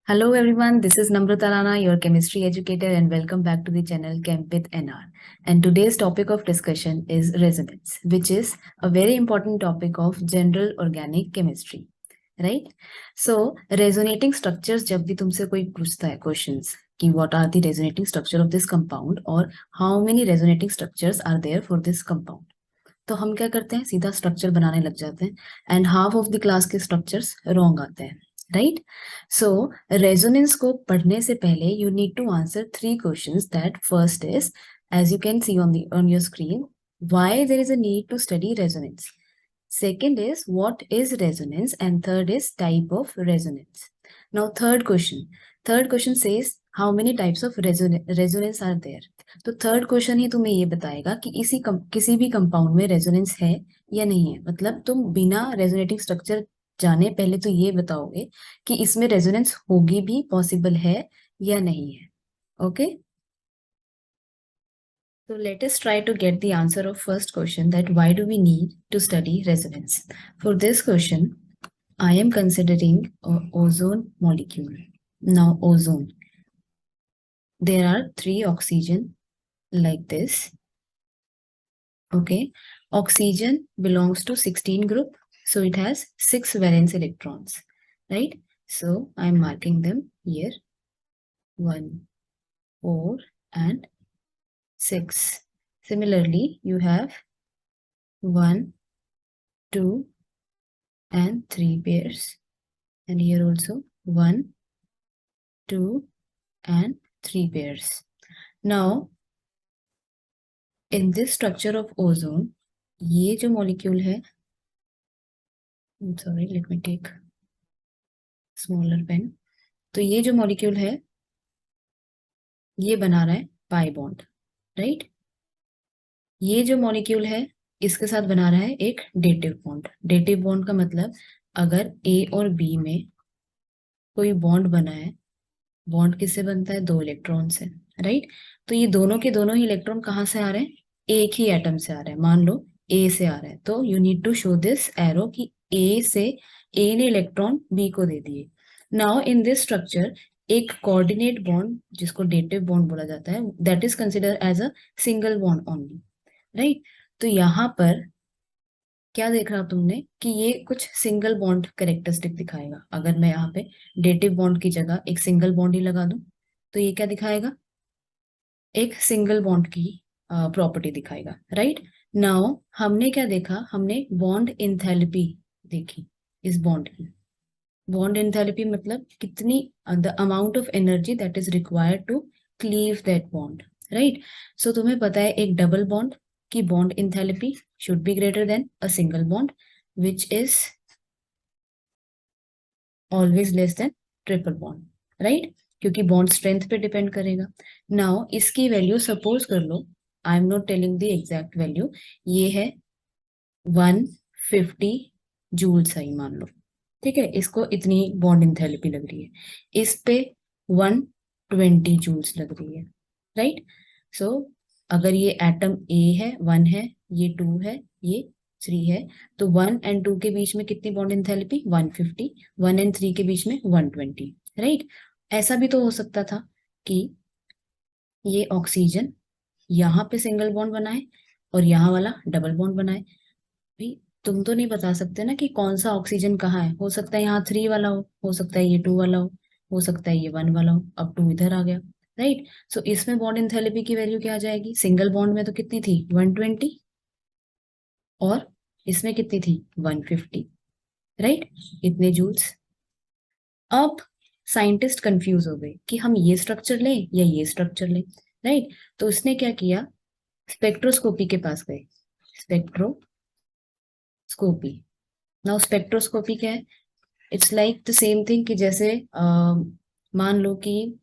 Hello everyone, this is Namrata Rana, your chemistry educator, and welcome back to the channel Chem with NR. And today's topic of discussion is resonance, which is a very important topic of general organic chemistry, right? So resonating structures, जब भी तुमसे कोई पूछता है questions कि what are the resonating structure of this compound और how many resonating structures are there for this compound, तो हम क्या करते हैं, सीधा स्ट्रक्चर बनाने लग जाते हैं and half of the class के स्ट्रक्चर्स रॉन्ग आते हैं, राइट? सो रेजोनेंस को पढ़ने से पहले you need to answer 3 questions. That first is, as you can see on your screen, why there is a need to study resonance. Second is, what is resonance? And third is, type of resonance. Now third question says how many types of resonance are there. तो third question ही तुम्हें ये बताएगा कि किसी भी compound में resonance है या नहीं है. मतलब तुम बिना रेजोनेटिंग स्ट्रक्चर जाने पहले तो ये बताओगे कि इसमें रेजोनेंस होगी भी, पॉसिबल है या नहीं है. Okay, so let us try to get the answer of first question, that why do we need to study resonance. For this question, I am considering an ozone molecule. Now ozone, there are 3 oxygen like this. Okay, oxygen belongs to 16 group, so it has 6 valence electrons, right? So I am marking them here, 1, 4 and 6. Similarly, you have 1, 2 and 3 pairs, and here also 1, 2 and 3 pairs. Now in this structure of ozone, ये जो molecule है, sorry, let me take smaller pen. तो ये जो molecule है, ये बना रहा है पाई बॉन्ड, राइट? ये जो मॉलिक्यूल है इसके साथ बना रहा है एक डेटिव बॉन्ड. डेटिव बॉन्ड का मतलब, अगर ए और बी में कोई बॉन्ड बना है, बॉन्ड किससे बनता है? 2 इलेक्ट्रॉन से, राइट? तो ये दोनों के दोनों ही इलेक्ट्रॉन कहाँ से आ रहे हैं? एक ही एटम से आ रहे हैं. मान लो ए से आ रहा है, तो you need to show this arrow कि ए ने इलेक्ट्रॉन बी को दे दिए. नाउ इन दिस स्ट्रक्चर, एक कोऑर्डिनेट बॉन्ड जिसको डेटिव बॉन्ड बोला जाता है, that is consider as a single bond only, right? तो यहाँ पर क्या देख रहा तुमने कि ये कुछ सिंगल बॉन्ड कैरेक्टरिस्टिक दिखाएगा. अगर मैं यहाँ पे डेटिव बॉन्ड की जगह एक सिंगल बॉन्ड ही लगा दूं, तो ये क्या दिखाएगा? एक सिंगल बॉन्ड की प्रॉपर्टी दिखाएगा, राइट? नाउ हमने क्या देखा? हमने बॉन्ड इंथैल्पी देखी. इस बॉन्ड की बॉन्ड इंथैल्पी मतलब कितनी, the amount of energy that is required to cleave that bond, right? So तुम्हें पता है एक डबल बॉन्ड की bond enthalpy should be greater than a single bond, which is always less than triple bond, right? क्योंकि bond strength पे depend करेगा. Now इसकी value suppose कर लो, I am not telling the exact value, ये है 150 joules आई मान लो, ठीक है? इसको इतनी बॉन्ड इंथैल्पी लग रही है, इस पे 120 जूल्स लग रही है, राइट? सो अगर ये एटम ए है, 1 है, ये 2 है, ये 3 है, तो 1 and 2 के बीच में कितनी बॉन्ड इंथैल्पी? 150. 1 and 3 के बीच में 120, राइट? ऐसा भी तो हो सकता था कि ये ऑक्सीजन यहाँ पे सिंगल बॉन्ड बनाए और यहाँ वाला डबल बॉन्ड बनाए. भी तुम तो नहीं बता सकते ना कि कौन सा ऑक्सीजन कहाँ है. हो सकता है यहाँ 3 वाला हो सकता है ये 2 वाला हो सकता है ये 1 वाला हो. अब 2 इधर आ गया, राइट? सो इसमें बॉन्ड इंथैल्पी की वैल्यू क्या आ जाएगी? सिंगल बॉन्ड में तो कितनी थी? 120, और इसमें कितनी थी? 150, राइट? इतने जूल्स. अब साइंटिस्ट कंफ्यूज हो गए कि हम ये स्ट्रक्चर लें या ये स्ट्रक्चर लें, राइट? तो उसने क्या किया? स्पेक्ट्रोस्कोपी के पास गए. स्पेक्ट्रोस्कोपी. नाउ स्पेक्ट्रोस्कोपी क्या है? It's like the same thing कि जैसे मान लो कि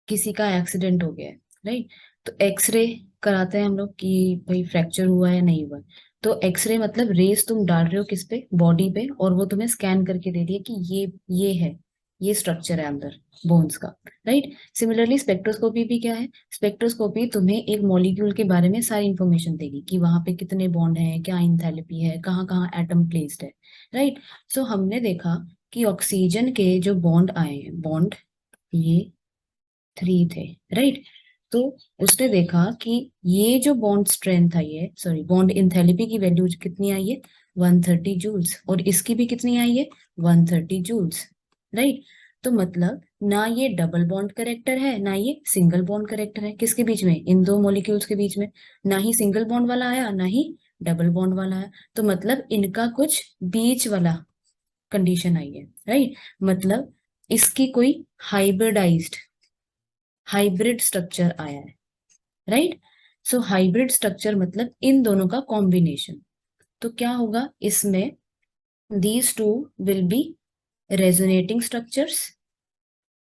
किसी का एक्सीडेंट हो गया है, राइट? तो एक्सरे कराते हैं हम लोग कि भाई फ्रैक्चर हुआ है या नहीं हुआ. तो एक्सरे मतलब रेस तुम डाल रहे हो किस पे? बॉडी पे, और वो तुम्हें स्कैन करके दे दिए कि ये है, ये स्ट्रक्चर है अंदर बोन्स का, राइट? सिमिलरली स्पेक्ट्रोस्कोपी भी क्या है? स्पेक्ट्रोस्कोपी तुम्हें एक मॉलिक्यूल के बारे में सारी इंफॉर्मेशन देगी कि वहां पे कितने बॉन्ड हैं, क्या इंथैल्पी है, कहाँ कहाँ एटम प्लेस्ड है, राइट? सो हमने देखा कि ऑक्सीजन के जो बॉन्ड आए हैं, बॉन्ड ये 3 थे, राइट। तो उसने देखा कि ये जो बॉन्ड स्ट्रेंथ आई है, सॉरी बॉन्ड इंथैल्पी की वैल्यू कितनी आई है, 130 जूल्स, और इसकी भी कितनी आई है, 130 जूल्स, राइट। तो मतलब ना ये डबल बॉन्ड करेक्टर है ना ये सिंगल बॉन्ड करेक्टर है, किसके बीच में, इन दो मॉलिक्यूल्स के बीच में, ना ही सिंगल बॉन्ड वाला आया ना ही डबल बॉन्ड वाला आया। तो मतलब इनका कुछ बीच वाला कंडीशन आई है, राइट। मतलब इसकी कोई हाइब्रिडाइज्ड हाइब्रिड स्ट्रक्चर आया है, राइट। सो हाइब्रिड स्ट्रक्चर मतलब इन दोनों का कॉम्बिनेशन। तो क्या होगा इसमें, these two will be resonating structures,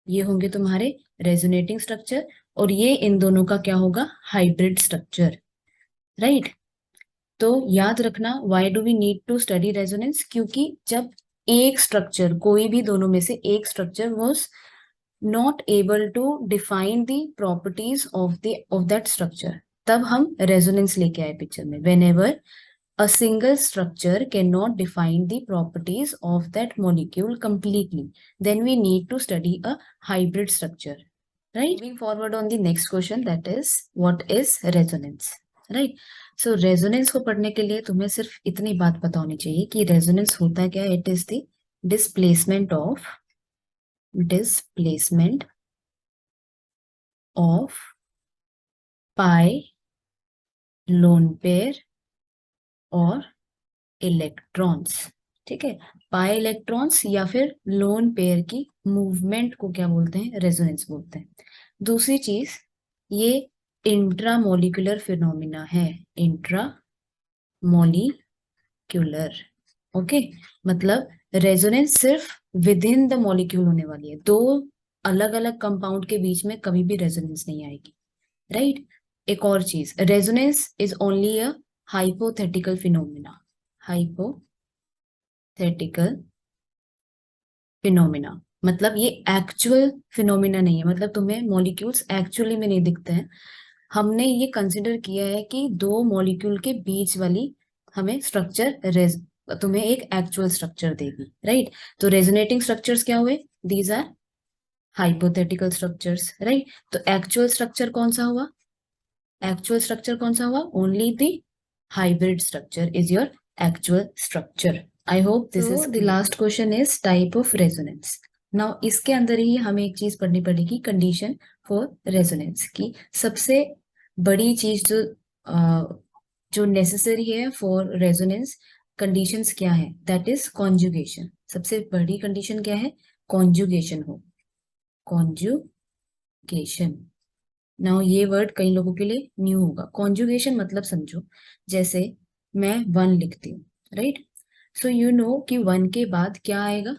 ये होंगे तुम्हारे रेजोनेटिंग स्ट्रक्चर, और ये इन दोनों का क्या होगा, हाइब्रिड स्ट्रक्चर, राइट। तो याद रखना, why do we need to study resonance, क्योंकि जब एक स्ट्रक्चर, कोई भी दोनों में से एक structure was not able to define the properties of that structure, तब हम रेजोनेंस लेके आए पिक्चर में। whenever a single structure cannot define the properties of that molecule completely, then we need to study a hybrid structure, right. Moving forward on the next question, that is what is resonance, right. So resonance को पढ़ने के लिए तुम्हें सिर्फ इतनी बात पता होनी चाहिए कि resonance होता क्या है, it is the displacement of pi lone pair और इलेक्ट्रॉन्स, ठीक है। पाई इलेक्ट्रॉन्स या फिर लोन पेयर की मूवमेंट को क्या बोलते हैं, रेजोनेंस बोलते हैं। दूसरी चीज, ये इंट्रामोलिकुलर फिनोमिना है, इंट्रामोलिक्यूलर, ओके। मतलब रेजोनेंस सिर्फ विद इन द मॉलिक्यूल होने वाली है, दो अलग अलग कंपाउंड के बीच में कभी भी रेजोनेंस नहीं आएगी, राइट। एक और चीज, resonance is only a hypothetical phenomena, hypothetical phenomena, मतलब ये एक्चुअल फिनोमिना नहीं है, मतलब तुम्हें मॉलिक्यूल्स एक्चुअली में नहीं दिखते हैं। हमने ये कंसिडर किया है कि दो मॉलिक्यूल के बीच वाली हमें स्ट्रक्चर तुम्हें एक एक्चुअल स्ट्रक्चर देगी, राइट। तो रेजोनेटिंग स्ट्रक्चर्स क्या हुए, these are hypothetical structures, right. तो एक्चुअल स्ट्रक्चर कौन सा हुआ, एक्चुअल स्ट्रक्चर कौन सा हुआ, only the hybrid structure is your actual structure. I hope this is the last question is type of resonance. Now इसके अंदर ही हमें एक चीज पढ़नी पड़ेगी, कंडीशन फॉर रेजोनेंस की। सबसे बड़ी चीज जो नेसेसरी है फॉर रेजोनेंस, कंडीशंस क्या है, दैट इज कॉन्जुगेशन। सबसे बड़ी कंडीशन क्या है, कॉन्जुगेशन हो, कॉन्जुगेशन। नाउ ये वर्ड कई लोगों के लिए न्यू होगा। कॉन्जुगेशन मतलब समझो, जैसे मैं 1 लिखती हूँ, राइट। सो यू नो कि 1 के बाद क्या आएगा,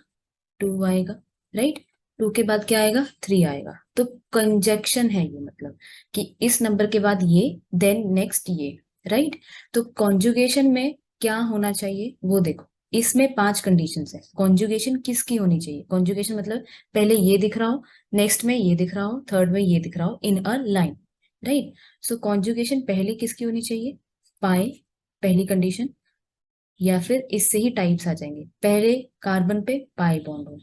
2 आएगा, राइट। 2 के बाद क्या आएगा, 3 आएगा। तो कंजक्शन है ये, मतलब कि इस नंबर के बाद ये, देन नेक्स्ट ये, राइट। तो कॉन्जुगेशन में क्या होना चाहिए वो देखो, इसमें 5 कंडीशंस है। कॉन्जुगेशन किसकी होनी चाहिए, कॉन्जुगेशन मतलब पहले ये दिख रहा हो, नेक्स्ट में ये दिख रहा हो, थर्ड में ये दिख रहा हो, in a line, right. So conjugation पहले किसकी होनी चाहिए, पाई, पहली कंडीशन। या फिर इससे ही टाइप्स आ जाएंगे, पहले कार्बन पे पाई बॉन्ड हो,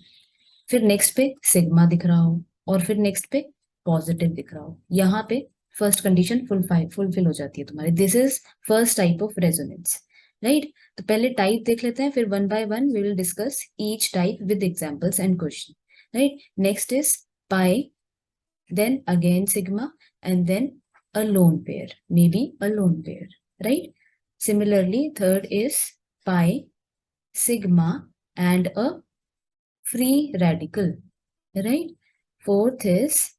फिर नेक्स्ट पे सिग्मा दिख रहा हो, और फिर नेक्स्ट पे पॉजिटिव दिख रहा हो। यहाँ पे फर्स्ट कंडीशन फुलफिल हो जाती है तुम्हारी। This is first type of resonance, right. तो पहले टाइप देख लेते हैं, फिर one by one we will discuss each type with examples and question, right. Next is pi, then again sigma, and then a lone pair, maybe a lone pair, right. Similarly, third is pi, sigma, and a free radical, right. Fourth is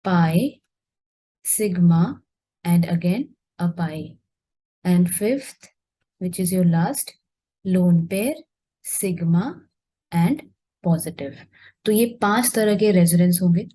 pi, sigma, and again a pi. And fifth, which is your last, lone pair, sigma, and positive. तो ये 5 तरह के resonance होंगे।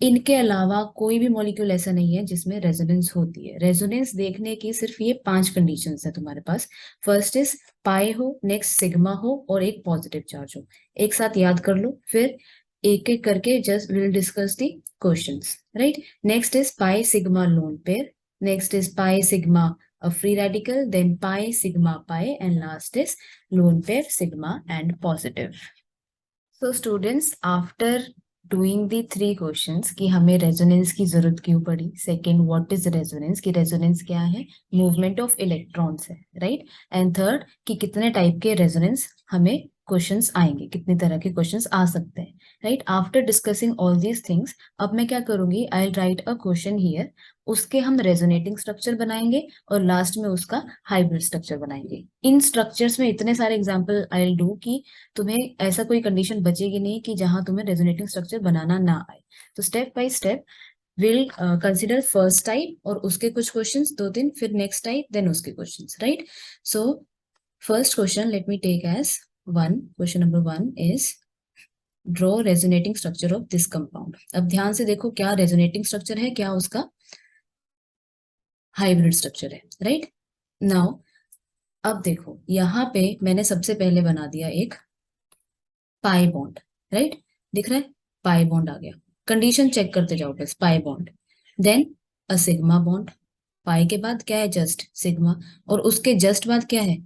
इनके अलावा कोई भी molecule ऐसा नहीं है जिसमें रेजोनेंस होती है। रेजोनेंस देखने की सिर्फ ये 5 कंडीशंस है तुम्हारे पास। फर्स्ट इज पाई हो, नेक्स्ट सिग्मा हो, और एक पॉजिटिव चार्ज हो। एक साथ याद कर लो, फिर एक एक करके just will discuss the questions, right. Next is pi sigma lone pair, next is pi sigma a free radical, then pi sigma pi, and last is lone pair sigma and positive. तो students after doing the three questions कि हमें resonance की जरूरत क्यों पड़ी, second what is resonance कि resonance क्या है, मूवमेंट ऑफ इलेक्ट्रॉन्स है, राइट, एंड थर्ड कि कितने टाइप के रेजोनेंस हमें क्वेश्चंस आएंगे, कितनी तरह के क्वेश्चंस आ सकते हैं, right. After discussing all these things अब मैं क्या करूंगी, I will write a question here, उसके हम रेजोनेटिंग स्ट्रक्चर बनाएंगे और लास्ट में उसका हाइब्रिड स्ट्रक्चर बनाएंगे। इन स्ट्रक्चर्स में इतने सारे एग्जाम्पल आई विल डू कि तुम्हें ऐसा कोई कंडीशन बचेगी नहीं कि जहां तुम्हें रेजोनेटिंग स्ट्रक्चर बनाना ना आए। तो step by step will consider first type और उसके कुछ क्वेश्चंस, दो तीन, फिर नेक्स्ट टाइप, देन उसके questions, right. So first question let me take as one, question number one is draw resonating structure of this compound. अब ध्यान से देखो क्या रेजोनेटिंग स्ट्रक्चर है, क्या उसका हाइब्रिड स्ट्रक्चर है, राइट। नाउ अब देखो यहाँ पे मैंने सबसे पहले बना दिया एक पाई बॉन्ड, राइट, दिख रहा है, पाई बॉन्ड आ गया। कंडीशन चेक करते जाओ बस, पाई बॉन्ड, देन अ सिग्मा बॉन्ड, पाई के बाद क्या है, जस्ट सिग्मा, और उसके जस्ट बाद क्या है,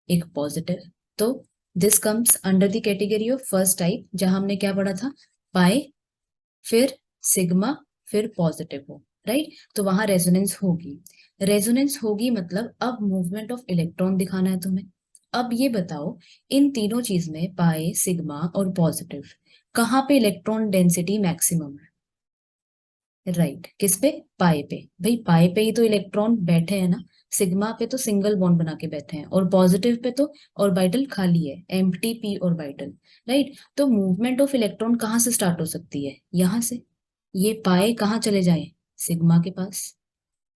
एक पॉजिटिव। तो this comes under the category of first type, जहां हमने क्या पढ़ा था, पाई, फिर सिग्मा, फिर पॉजिटिव हो, राइट। तो वहां रेजोनेंस होगी, रेजोनेंस होगी मतलब अब मूवमेंट ऑफ इलेक्ट्रॉन दिखाना है तुम्हें। अब ये बताओ इन तीनों चीज में, पाई, सिग्मा और पॉजिटिव, कहाँ पे इलेक्ट्रॉन डेंसिटी मैक्सिमम है, राइट, किस पे, पाई पे। भाई पाई पे ही तो इलेक्ट्रॉन बैठे हैं ना, सिग्मा पे तो सिंगल बॉन्ड बना के बैठे हैं, और पॉजिटिव पे तो ऑर्बिटल खाली है, एम्प्टी पी ऑर्बिटल, राइट। तो मूवमेंट ऑफ इलेक्ट्रॉन कहाँ से स्टार्ट हो सकती है, यहां से। ये पाए कहाँ चले जाए, सिग्मा के पास।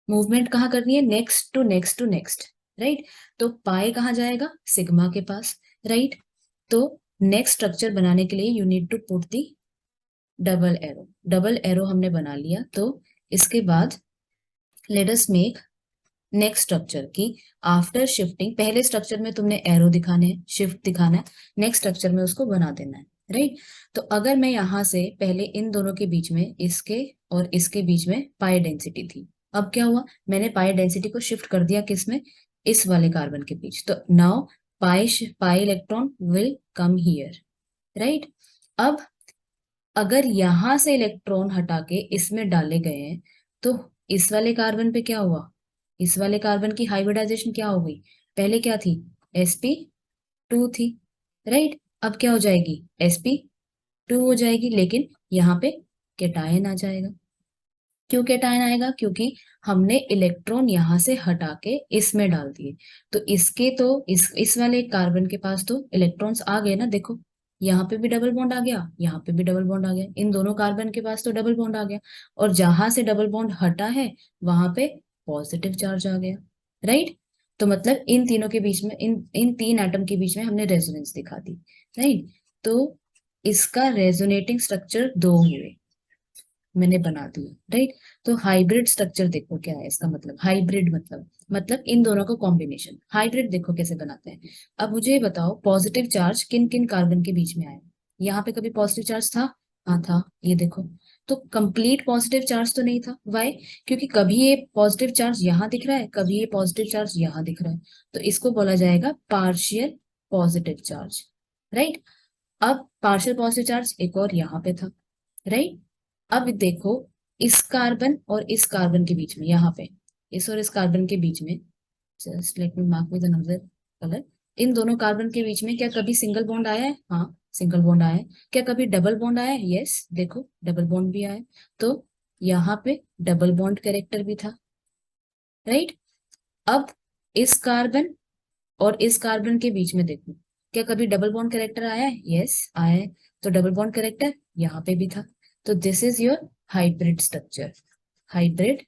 मूवमेंट कहाँ करनी है, next to next to next, right. तो पाए कहाँ जाएगा, सिग्मा के पास, राइट। तो नेक्स्ट स्ट्रक्चर बनाने के लिए you need to put the double arrow, double arrow हमने बना लिया। तो इसके बाद let us make next structure की आफ्टर शिफ्टिंग, पहले स्ट्रक्चर में तुमने एरो दिखाने हैं, शिफ्ट दिखाना है, नेक्स्ट स्ट्रक्चर में उसको बना देना है, राइट। तो अगर मैं यहां से पहले इन दोनों के बीच में, इसके और इसके बीच में पाई डेंसिटी थी, अब क्या हुआ, मैंने पाई डेंसिटी को शिफ्ट कर दिया किस में, इस वाले कार्बन के बीच। तो now pi pi electron will come here, right. अब अगर यहां से इलेक्ट्रॉन हटा के इसमें डाले गए हैं, तो इस वाले कार्बन पे क्या हुआ, इस वाले कार्बन की हाइब्रिडाइजेशन क्या हो गई, पहले क्या थी, sp2 थी, राइट। अब क्या हो जाएगी, sp2 हो जाएगी, लेकिन यहाँ पे केटायन आ जाएगा। क्यों केटायन आएगा, क्योंकि हमने इलेक्ट्रॉन यहां से हटा के इसमें डाल दिए। तो इसके तो इस वाले कार्बन के पास तो इलेक्ट्रॉन्स आ गए ना, देखो यहाँ पे भी डबल बॉन्ड आ गया, यहाँ पे भी डबल बॉन्ड आ गया, इन दोनोों कार्बन के पास तो डबल बॉन्ड आ गया, और जहां से डबल बॉन्ड हटा है वहां पे पॉजिटिव चार्ज आ गया, राइट। तो मतलब इन तीनों के बीच में, इन इन तीन एटम के बीच में हमने रेजोनेंस दिखा दी, राइट। तो इसका रेजोनेटिंग स्ट्रक्चर दो हुए, मैंने बना दिया, राइट। तो हाइब्रिड स्ट्रक्चर देखो क्या है इसका मतलब, हाइब्रिड मतलब इन दोनों का कॉम्बिनेशन। हाइब्रिड देखो कैसे बनाते हैं। अब मुझे ये बताओ पॉजिटिव चार्ज किन किन कार्बन के बीच में आया, यहाँ पे कभी पॉजिटिव चार्ज था, हाँ था, ये देखो। तो कंप्लीट पॉजिटिव चार्ज तो नहीं था, वाई, क्योंकि कभी ये पॉजिटिव चार्ज यहाँ दिख रहा है, कभी ये पॉजिटिव चार्ज यहाँ दिख रहा है, तो इसको बोला जाएगा पार्शियल पॉजिटिव चार्ज, राइट। अब पार्शियल पॉजिटिव चार्ज एक और यहाँ पे था, राइट। अब देखो इस कार्बन और इस कार्बन के बीच में, यहाँ पे इस और इस कार्बन के बीच में, just let me mark with another colour, इन दोनों कार्बन के बीच में क्या कभी सिंगल बॉन्ड आया है, हाँ सिंगल बॉन्ड आया है। क्या कभी डबल बॉन्ड आया है, यस, देखो डबल बॉन्ड भी आया है। तो यहाँ पे डबल बॉन्ड कैरेक्टर भी था, राइट। अब इस कार्बन और इस कार्बन के बीच में देखो, क्या कभी डबल बॉन्ड कैरेक्टर आया है, यस आया है। तो डबल बॉन्ड कैरेक्टर यहाँ पे भी था। तो this is your hybrid structure, hybrid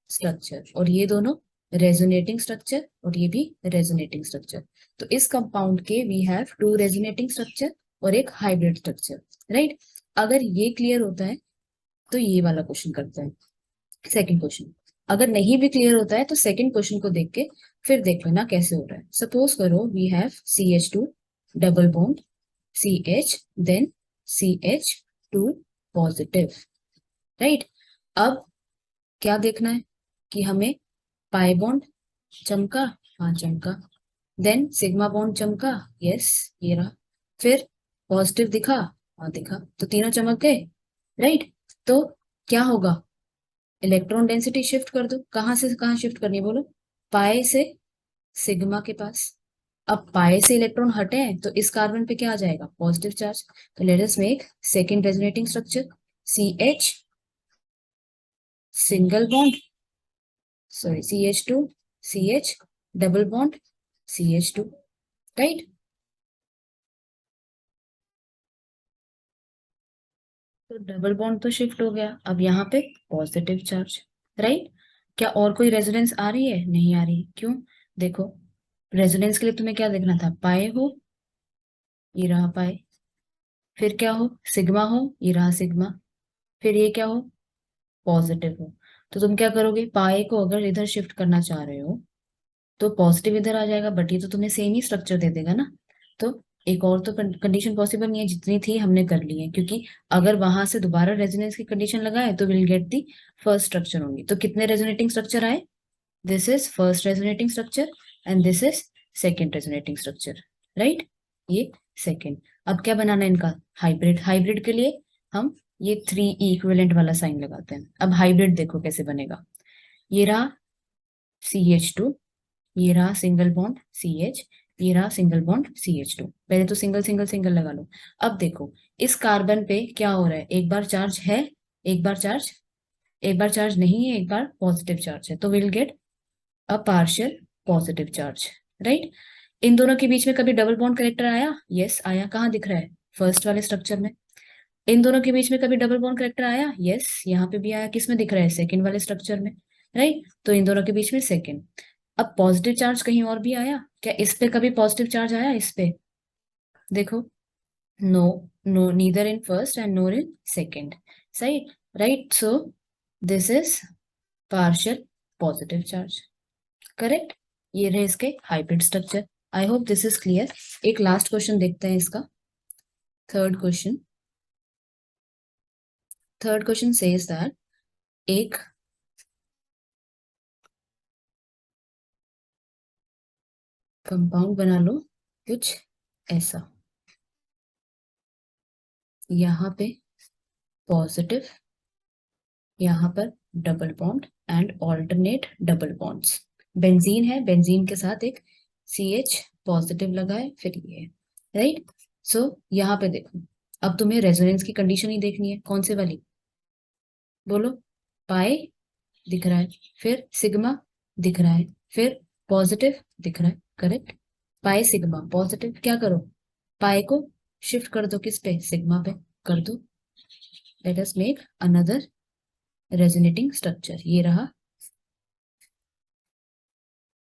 structure, और ये दोनों रेजोनेटिंग स्ट्रक्चर, और ये भी रेजोनेटिंग स्ट्रक्चर। तो इस कंपाउंड के we have two resonating structure और एक हाइब्रिड स्ट्रक्चर, राइट। अगर ये क्लियर होता है तो ये वाला क्वेश्चन करते हैं, सेकंड क्वेश्चन। अगर नहीं भी क्लियर होता है तो सेकंड क्वेश्चन को देख के फिर देख लेना कैसे हो रहा है। सपोज करो we have CH2 double bond CH, then CH2 positive, right. अब क्या देखना है कि हमें पाई बॉन्ड चमका, हाँ चमका, देन सिग्मा बॉन्ड चमका, यस ये रहा, फिर पॉजिटिव दिखा, हाँ देखा, तो तीनों चमक गए, राइट। तो क्या होगा, इलेक्ट्रॉन डेंसिटी शिफ्ट कर दो, कहाँ से कहाँ शिफ्ट करनी है बोलो, पाए से सिग्मा के पास। अब पाए से इलेक्ट्रॉन हटे हैं तो इस कार्बन पे क्या आ जाएगा, पॉजिटिव चार्ज। तो late us make second resonating structure, CH single bond, sorry CH2 CH double bond CH2, right. तो डबल बॉन्ड तो शिफ्ट हो गया, अब यहाँ पे पॉजिटिव चार्ज, राइट। क्या और कोई रेजोनेंस आ रही है, नहीं आ रही, क्यों, देखो रेजोनेंस के लिए तुम्हें क्या देखना था, पाए हो, ये रहा पाए, फिर क्या हो, सिग्मा हो, ये रहा सिग्मा, फिर ये क्या हो, पॉजिटिव हो। तो तुम क्या करोगे, पाए को अगर इधर शिफ्ट करना चाह रहे हो तो पॉजिटिव इधर आ जाएगा, बट ये तो तुम्हें सेम ही स्ट्रक्चर दे देगा ना। तो एक और तो कंडीशन पॉसिबल नहीं है, जितनी थी हमने कर ली है, क्योंकि अगर वहां से दोबारा रेजोनेंस की कंडीशन लगाए तो will get the first structure होंगी। तो कितने रेजोनेटिंग स्ट्रक्चर आए, this is first resonating structure and this is second resonating structure, right. ये सेकेंड। अब क्या बनाना है इनका, हाइब्रिड। हाइब्रिड के लिए हम ये 3 इक्विवेलेंट वाला साइन लगाते हैं। अब हाइब्रिड देखो कैसे बनेगा, ये रहा CH2, ये रहा सिंगल बॉन्ड CH, ये रहा सिंगल बॉन्ड CH2। पहले तो सिंगल सिंगल सिंगल लगा लो। अब देखो इस कार्बन पे क्या हो रहा है, एक बार चार्ज है, एक बार चार्ज, एक बार चार्ज नहीं है, एक बार पॉजिटिव चार्ज है, तो will get a partial positive charge, right. इन दोनों के बीच में कभी डबल बॉन्ड करेक्टर आया, यस आया, कहाँ दिख रहा है, फर्स्ट वाले स्ट्रक्चर में। इन दोनों के बीच में कभी डबल बॉन्ड करेक्टर आया, यस यहाँ पे भी आया, किस में दिख रहा है, सेकंड वाले स्ट्रक्चर में, राइट। तो इन दोनों के बीच में सेकंड। अब पॉजिटिव चार्ज कहीं और भी आया क्या, इस पे कभी पॉजिटिव चार्ज आया, इस पे देखो, no, no neither in first and nor in second, सही, right. So this is partial positive charge, correct. ये रहे इसके hybrid structure. I hope this is clear. एक लास्ट क्वेश्चन देखते हैं इसका, third question. Third question says that एक compound बना लो कुछ ऐसा, यहाँ पे पॉजिटिव, यहाँ पर double bond and alternate double bonds. Benzene है, बेंजीन के साथ एक CH पॉजिटिव लगा है, फिर ये है, राइट। सो यहाँ पे देखो, अब तुम्हें रेजोनेंस की कंडीशन ही देखनी है, कौन से वाली बोलो, पाए दिख रहा है, फिर सिग्मा दिख रहा है, फिर पॉजिटिव दिख रहा है, करेक्ट। पाए सिग्मा पॉजिटिव, क्या करो, पाए को शिफ्ट कर दो, किस पे, सिग्मा पे कर दो। Late us make another resonating structure, ये रहा।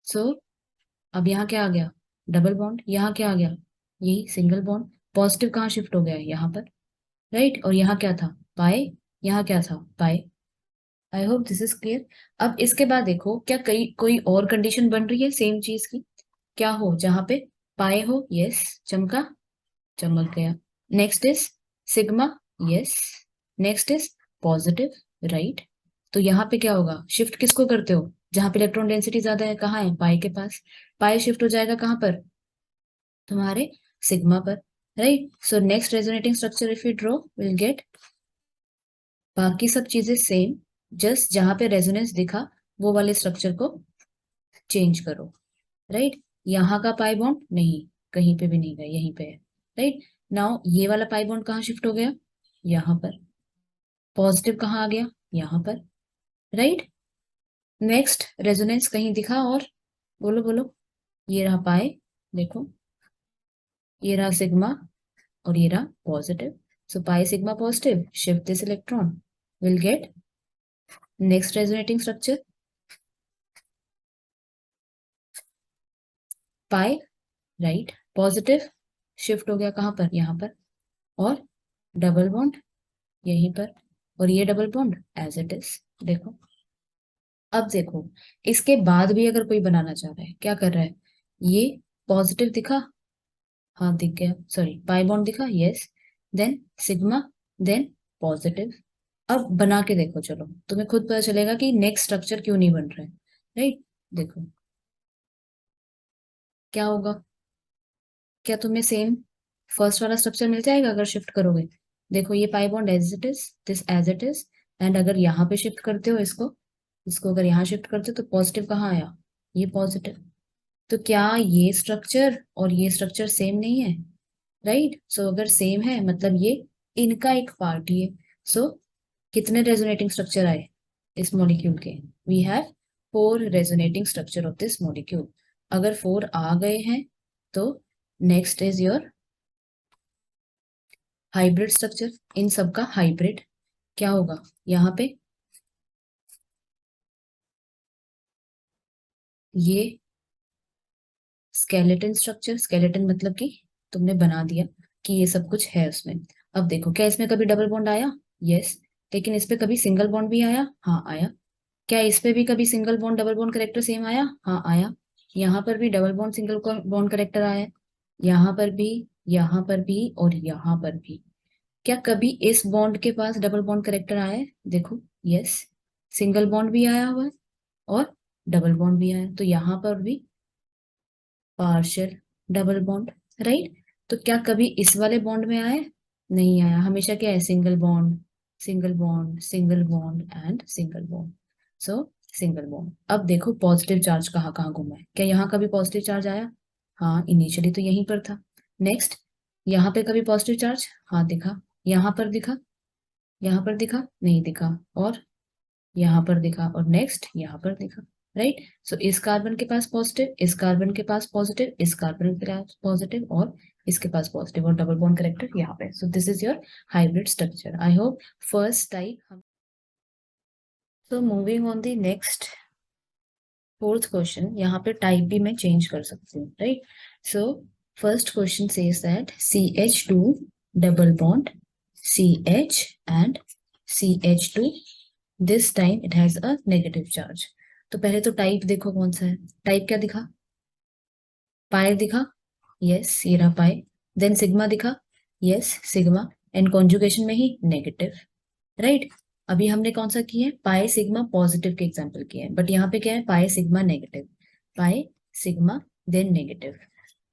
सो अब यहाँ क्या आ गया, डबल बॉन्ड, यहाँ क्या आ गया, यही सिंगल बॉन्ड। पॉजिटिव कहाँ शिफ्ट हो गया है, यहाँ पर, राइट। और यहाँ क्या था, पाए, यहाँ क्या था, पाए। आई होप दिस इज क्लियर। अब इसके बाद देखो क्या कई कोई और कंडीशन बन रही है सेम चीज की, क्या हो, जहां पे पाए हो, यस चमका, चमक गया। Next is sigma, yes. Next is positive, right. तो यहाँ पे क्या होगा, शिफ्ट किसको करते हो, जहां पे इलेक्ट्रॉन डेंसिटी ज्यादा है, कहाँ है, पाई के पास। पाई शिफ्ट हो जाएगा कहाँ पर, तुम्हारे सिग्मा पर, right. So next resonating structure if you draw will get, बाकी सब चीजें सेम, जस्ट जहां पे रेजोनेंस दिखा वो वाले स्ट्रक्चर को चेंज करो, राइट। यहाँ का पाई बॉन्ड नहीं, कहीं पे भी नहीं गया, यहीं पे है, राइट। नाउ ये वाला पाई बॉन्ड कहाँ शिफ्ट हो गया, यहाँ पर। पॉजिटिव कहाँ आ गया, यहाँ पर, राइट। नेक्स्ट रेजोनेंस कहीं दिखा और, बोलो बोलो, ये रहा पाए, देखो, ये रहा सिग्मा और ये रहा positive. So pi sigma positive shift this electron, will get next resonating structure, pi, right, positive shift हो गया कहाँ पर, यहाँ पर, और डबल बॉन्ड यहीं पर, और ये double bond as it is, देखो। अब देखो इसके बाद भी अगर कोई बनाना चाह रहा है, क्या कर रहा है, ये पॉजिटिव दिखा, हाँ दिख गया, सॉरी पाई बॉन्ड दिखा, yes, then sigma, then positive. अब बना के देखो, चलो तुम्हें खुद पता चलेगा कि नेक्स्ट स्ट्रक्चर क्यों नहीं बन रहा है, राइट। देखो क्या होगा, क्या तुम्हें सेम फर्स्ट वाला स्ट्रक्चर मिल जाएगा अगर शिफ्ट करोगे। देखो ये pi bond as it is, this as it is, and अगर यहाँ पे शिफ्ट करते हो इसको, इसको अगर यहाँ शिफ्ट करते हो तो पॉजिटिव कहाँ आया, ये पॉजिटिव। तो क्या ये स्ट्रक्चर और ये स्ट्रक्चर सेम नहीं है, राइट? सो अगर सेम है मतलब ये इनका एक पार्ट ही है। सो कितने रेजोनेटिंग स्ट्रक्चर आए इस मॉलिक्यूल के? We have 4 resonating structure of this molecule. अगर 4 आ गए हैं तो next is your hybrid structure. इन सब का हाइब्रिड क्या होगा यहाँ पे, ये स्केलेटन स्ट्रक्चर। स्केलेटन मतलब कि तुमने बना दिया कि ये सब कुछ है उसमें। अब देखो क्या इसमें कभी डबल बॉन्ड आया? यस। लेकिन इस पे कभी सिंगल बॉन्ड भी आया? हाँ आया। क्या इस पे भी कभी single bond double bond character same आया? हाँ आया। यहाँ पर भी double bond single bond character आया, यहाँ पर भी, यहाँ पर भी और यहाँ पर भी। क्या कभी इस बॉन्ड के पास डबल बॉन्ड करेक्टर आया है? देखो यस, सिंगल बॉन्ड भी आया हुआ है और डबल बॉन्ड भी आया है। तो यहाँ पर भी पार्शियल डबल बॉन्ड, राइट? तो क्या कभी इस वाले बॉन्ड में आया? नहीं आया। हमेशा क्या है, single bond, single bond, single bond and single bond. So single bond. अब देखो पॉजिटिव चार्ज कहाँ कहाँ घूमा है। क्या यहाँ कभी पॉजिटिव चार्ज आया? हाँ इनिशियली तो यहीं पर था। नेक्स्ट, यहाँ पे कभी पॉजिटिव चार्ज? हाँ दिखा। यहाँ पर दिखा? यहाँ पर दिखा? नहीं दिखा। और यहाँ पर दिखा, और नेक्स्ट यहाँ पर दिखा, राइट? सो इस कार्बन के पास पॉजिटिव, इस कार्बन के पास पॉजिटिव, इस कार्बन के पास पॉजिटिव और इसके पास पॉजिटिव, और डबल बॉन्ड करेक्टर यहाँ पे। So this is your hybrid structure. I hope first type हम। So moving on the next fourth question. यहाँ पे टाइप भी मैं चेंज कर सकती हूँ, right? So first question says that CH2 double bond CH and CH2, this time it has a negative charge. तो पहले तो टाइप देखो कौन सा है। टाइप क्या दिखा? पाई दिखा? यस ये रहा पाई। देन सिग्मा दिखा? Yes sigma. एंड कॉन्जुगेशन में ही नेगेटिव, राइट? अभी हमने कौन सा किया है, पाई सिग्मा पॉजिटिव के एग्जांपल किए हैं, बट यहाँ पे क्या है, pi sigma negative, pi sigma then negative.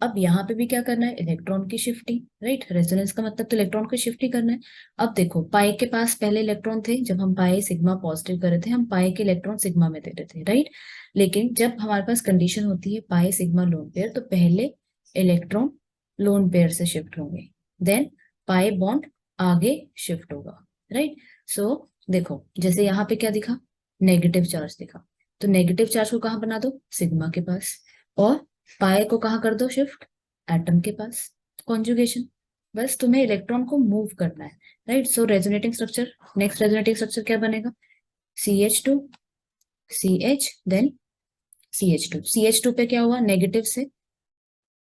अब यहाँ पे भी क्या करना है, इलेक्ट्रॉन की शिफ्टिंग, राइट? रेजोनेंस का मतलब तो इलेक्ट्रॉन को शिफ्ट ही करना है। अब देखो पाई के पास पहले इलेक्ट्रॉन थे, जब हम पाई सिग्मा पॉजिटिव कर रहे थे हम पाई के इलेक्ट्रॉन सिग्मा में दे रहे थे, राइट? लेकिन जब हमारे पास कंडीशन होती है पाई सिग्मा लोन पेयर, तो पहले इलेक्ट्रॉन लोन पेयर से शिफ्ट होंगे, देन पाई बॉन्ड आगे शिफ्ट होगा, राइट? सो देखो जैसे यहाँ पे क्या दिखा, नेगेटिव चार्ज दिखा। तो नेगेटिव चार्ज को कहाँ बना दो, सिग्मा के पास, और पाए को कहाँ कर दो शिफ्ट, एटम के पास। कॉन्जुगेशन, बस तुम्हें इलेक्ट्रॉन को मूव करना है, right? So resonating structure, next resonating structure क्या बनेगा, CH2 CH then CH2। CH2 पे क्या हुआ, नेगेटिव से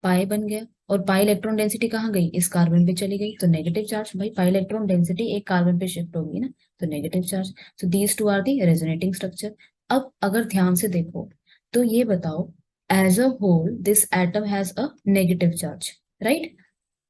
पाई बन गया, और पाई इलेक्ट्रॉन डेंसिटी कहाँ गई, इस कार्बन पे चली गई, तो नेगेटिव चार्ज। भाई पाई इलेक्ट्रॉन डेंसिटी एक कार्बन पे शिफ्ट होगी ना, तो negative charge. So these two are the resonating structure. अब अगर ध्यान से देखो तो ये बताओ, as a whole this atom has a negative charge, right?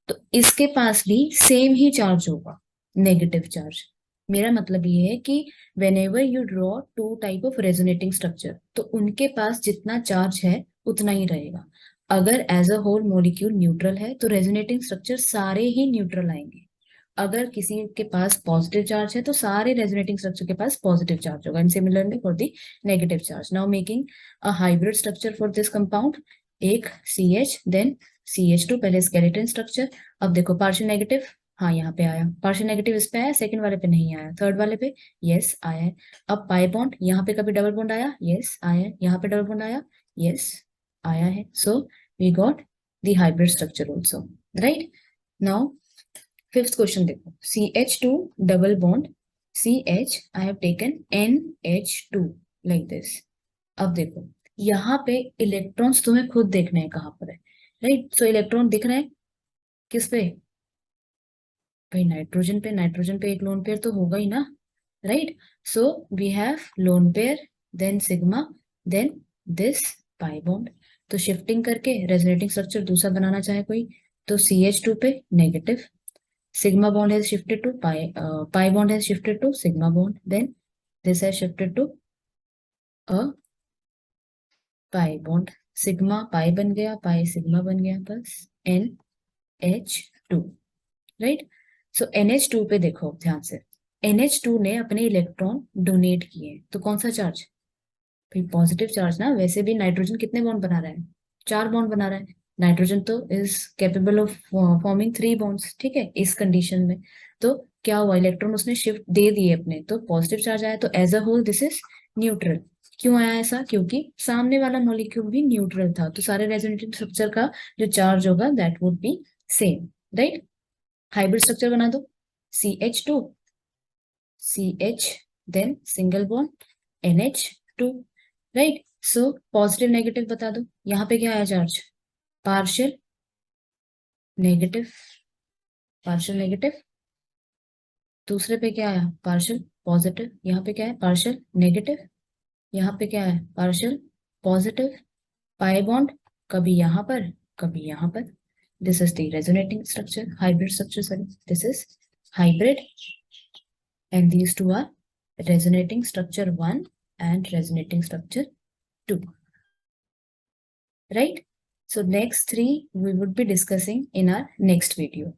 तो इसके पास भी सेम ही चार्ज होगा, नेगेटिव चार्ज। मेरा मतलब ये है कि whenever you draw two type of resonating structure, तो उनके पास जितना चार्ज है उतना ही रहेगा। अगर as a whole molecule neutral है तो रेजोनेटिंग स्ट्रक्चर सारे ही न्यूट्रल आएंगे। अगर किसी के पास पॉजिटिव चार्ज है तो सारे रेजोनेटिंग स्ट्रक्चर के पास पॉजिटिव चार्ज होगा, and similarly for the negative charge. Now making a hybrid structure for this compound, एक CH देन CH2, पहले स्केलेटन स्ट्रक्चर। अब देखो पार्शियल नेगेटिव, हाँ यहाँ पे आया पार्शियल नेगेटिव, इस पे आया, सेकंड वाले पे नहीं आया, थर्ड वाले पे यस आया है। अब पाई बॉन्ड, यहाँ पे कभी डबल बॉन्ड आया, यस आया है। यहाँ पे डबल बॉन्ड आया, यस आया है। So we got the hybrid structure also, right? Now fifth question देखो, CH2 double bond CH, I have taken NH2 like this. अब देखो यहाँ पे इलेक्ट्रॉन्स तुम्हें खुद देखने हैं कहाँ पर है, राइट? सो इलेक्ट्रॉन दिख रहे हैं किस पे, भाई नाइट्रोजन पे। नाइट्रोजन पे एक लोन पेयर तो होगा ही ना, right? So we have lone pair then sigma then this pi bond. तो शिफ्टिंग करके रेजोनेटिंग स्ट्रक्चर दूसरा बनाना चाहे कोई, तो CH2 पे negative, sigma bond has shifted to pi bond has shifted to sigma bond, then this has shifted to a pi bond, sigma pi बन गया, pi sigma बन गया, बस n NH2, राइट। सो NH2 पे देखो ध्यान से, NH2 ने अपने इलेक्ट्रॉन डोनेट किए, तो कौन सा चार्ज, भाई पॉजिटिव चार्ज ना। वैसे भी नाइट्रोजन कितने बॉन्ड बना रहा है, 4 बॉन्ड बना रहा है। नाइट्रोजन तो is capable of forming 3 bonds, ठीक है, इस कंडीशन में। तो क्या हुआ, इलेक्ट्रॉन उसने शिफ्ट दे दिए अपने, तो पॉजिटिव चार्ज आया, तो as a whole this is neutral. क्यों आया ऐसा, क्योंकि सामने वाला मॉलिक्यूल भी न्यूट्रल था, तो सारे रेजोनेटिव स्ट्रक्चर का जो चार्ज होगा that would be same, right. Hybrid structure बना दो, CH2 CH, then single bond NH2, right. So positive negative बता दो, यहाँ पे क्या आया charge, partial negative, partial negative. दूसरे पे क्या आया, पार्शियल पॉजिटिव, यहाँ पे क्या है, पार्शियल नेगेटिव, यहाँ पे क्या है, पार्शियल पॉजिटिव। पाई बॉन्ड कभी यहाँ पर कभी यहाँ पर, this is the resonating structure, hybrid structure, sorry this is hybrid, and these two are resonating structure 1 and resonating structure 2, right. So next 3 we would be discussing in our next video.